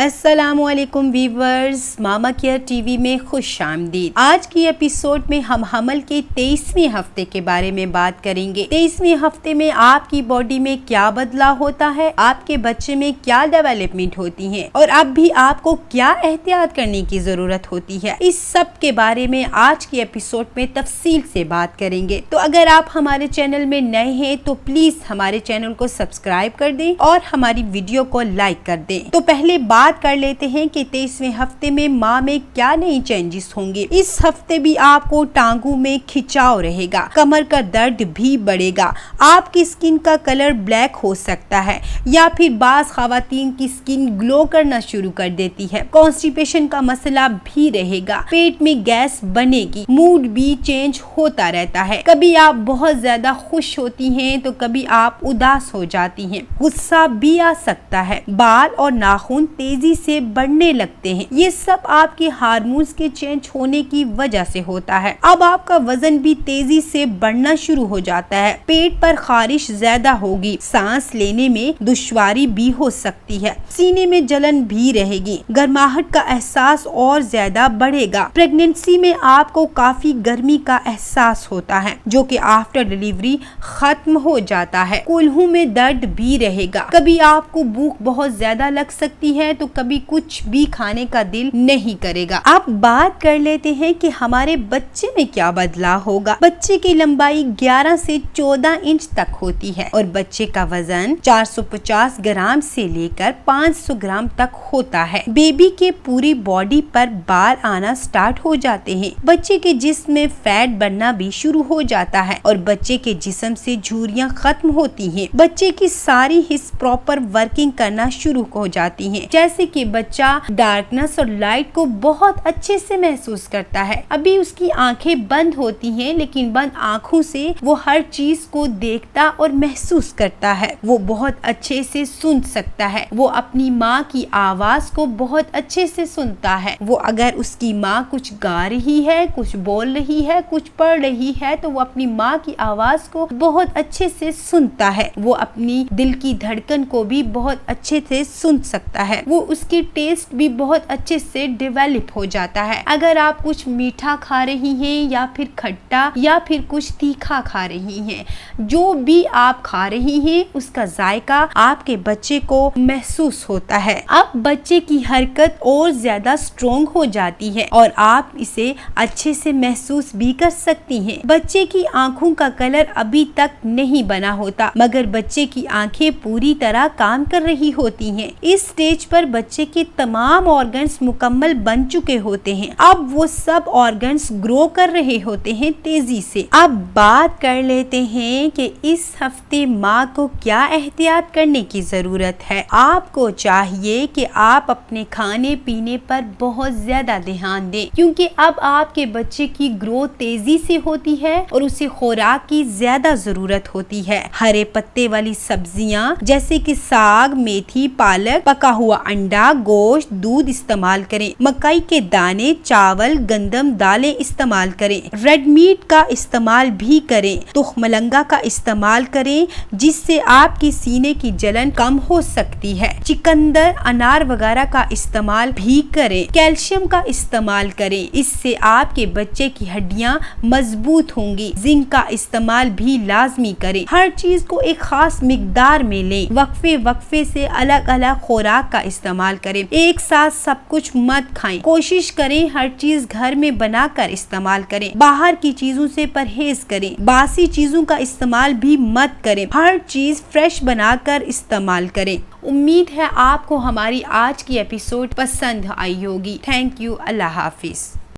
अस्सलामुअलैकुम वीवर्स, मामा care TV में खुश आमदीद। आज की एपिसोड में हम हमल के 23वें हफ्ते के बारे में बात करेंगे। 23वें हफ्ते में आपकी बॉडी में क्या बदलाव होता है, आपके बच्चे में क्या डेवलपमेंट होती है और अब भी आपको क्या एहतियात करने की जरूरत होती है, इस सब के बारे में आज की एपिसोड में तफसील से बात करेंगे। तो अगर आप हमारे चैनल में नए हैं तो प्लीज हमारे चैनल को सब्सक्राइब कर दें और हमारी वीडियो को लाइक कर दें। तो पहले बात कर लेते हैं कि 23वें हफ्ते में माँ में क्या नई चेंजेस होंगे। इस हफ्ते भी आपको टांगों में खिंचाव रहेगा, कमर का दर्द भी बढ़ेगा, आपकी स्किन का कलर ब्लैक हो सकता है या फिर बास खवातीन की स्किन ग्लो करना शुरू कर देती है। कॉन्स्टिपेशन का मसला भी रहेगा, पेट में गैस बनेगी, मूड भी चेंज होता रहता है। कभी आप बहुत ज्यादा खुश होती हैं तो कभी आप उदास हो जाती हैं, गुस्सा भी आ सकता है, बाल और नाखून तेजी से बढ़ने लगते हैं। ये सब आपके हार्मोन्स के चेंज होने की वजह से होता है। अब आपका वजन भी तेजी से बढ़ना शुरू हो जाता है, पेट पर खारिश ज्यादा होगी, सांस लेने में दुश्वारी भी हो सकती है, सीने में जलन भी रहेगी, गर्माहट का एहसास और ज्यादा बढ़ेगा। प्रेगनेंसी में आपको काफी गर्मी का एहसास होता है जो कि आफ्टर डिलीवरी खत्म हो जाता है। कोल्हू में दर्द भी रहेगा, कभी आपको भूख बहुत ज्यादा लग सकती है तो कभी कुछ भी खाने का दिल नहीं करेगा। अब बात कर लेते हैं कि हमारे बच्चे में क्या बदलाव होगा। बच्चे की लंबाई 11 से 14 इंच तक होती है और बच्चे का वजन 450 ग्राम से लेकर 500 ग्राम तक होता है। बेबी के पूरी बॉडी पर बाल आना स्टार्ट हो जाते हैं, बच्चे के जिस्म में फैट बनना भी शुरू हो जाता है और बच्चे के जिस्म से झुर्रियां खत्म होती हैं। बच्चे की सारी हिस्स प्रॉपर वर्किंग करना शुरू हो जाती हैं, जैसे कि बच्चा डार्कनेस और लाइट को बहुत अच्छे से महसूस करता है। अभी उसकी आंखें बंद होती हैं लेकिन बंद आंखों से वो हर चीज को देखता और महसूस करता है। वो बहुत अच्छे से सुन सकता है, वो अपनी माँ की आवाज को बहुत अच्छे से सुनता है। वो अगर उसकी माँ कुछ गा रही है, कुछ बोल रही है, कुछ पढ़ रही है तो वो अपनी माँ की आवाज को बहुत अच्छे से सुनता है। वो अपनी दिल की धड़कन को भी बहुत अच्छे से सुन सकता है। वो उसकी टेस्ट भी बहुत अच्छे से डेवलप हो जाता है। अगर आप कुछ मीठा खा रही हैं या फिर खट्टा या फिर कुछ तीखा खा रही हैं, जो भी आप खा रही हैं उसका जायका आपके बच्चे को महसूस होता है। अब बच्चे की हरकत और ज्यादा स्ट्रोंग हो जाती है और आप इसे अच्छे से महसूस भी कर सकती हैं। बच्चे की आंखों का कलर अभी तक नहीं बना होता मगर बच्चे की आंखें पूरी तरह काम कर रही होती हैं। इस स्टेज पर बच्चे के तमाम ऑर्गन्स मुकम्मल बन चुके होते हैं। अब वो सब ऑर्गन्स ग्रो कर रहे होते हैं तेजी से। अब बात कर लेते हैं कि इस हफ्ते माँ को क्या एहतियात करने की जरूरत है। आपको चाहिए कि आप अपने खाने पीने पर बहुत ज्यादा ध्यान दें क्योंकि अब आपके बच्चे की ग्रोथ तेजी से होती है और उसे खुराक की ज्यादा जरूरत होती है। हरे पत्ते वाली सब्जियां जैसे कि साग, मेथी, पालक, पका हुआ अंडा, गोश्त, दूध इस्तेमाल करें। मकई के दाने, चावल, गंदम, दालें इस्तेमाल करें। रेड मीट का इस्तेमाल भी करें। तुखमलंगा का इस्तेमाल करें जिससे आपकी सीने की जलन कम हो सकती है। चिकंदर, अनार वगैरह का इस्तेमाल भी करें। कैल्शियम का इस्तेमाल करें, इससे आपके बच्चे की हड्डियां मजबूत होंगी। जिंक का इस्तेमाल भी लाजमी करें। हर चीज को एक खास मिकदार में लें। वक्फे से अलग अलग खुराक का इस्तेमाल करें, एक साथ सब कुछ मत खाएं। कोशिश करें हर चीज घर में बनाकर इस्तेमाल करें। बाहर की चीजों से परहेज करें। बासी चीजों का इस्तेमाल भी मत करें, हर चीज फ्रेश बनाकर इस्तेमाल करें। उम्मीद है आपको हमारी आज की एपिसोड पसंद आई होगी। Thank you. Allah Hafiz.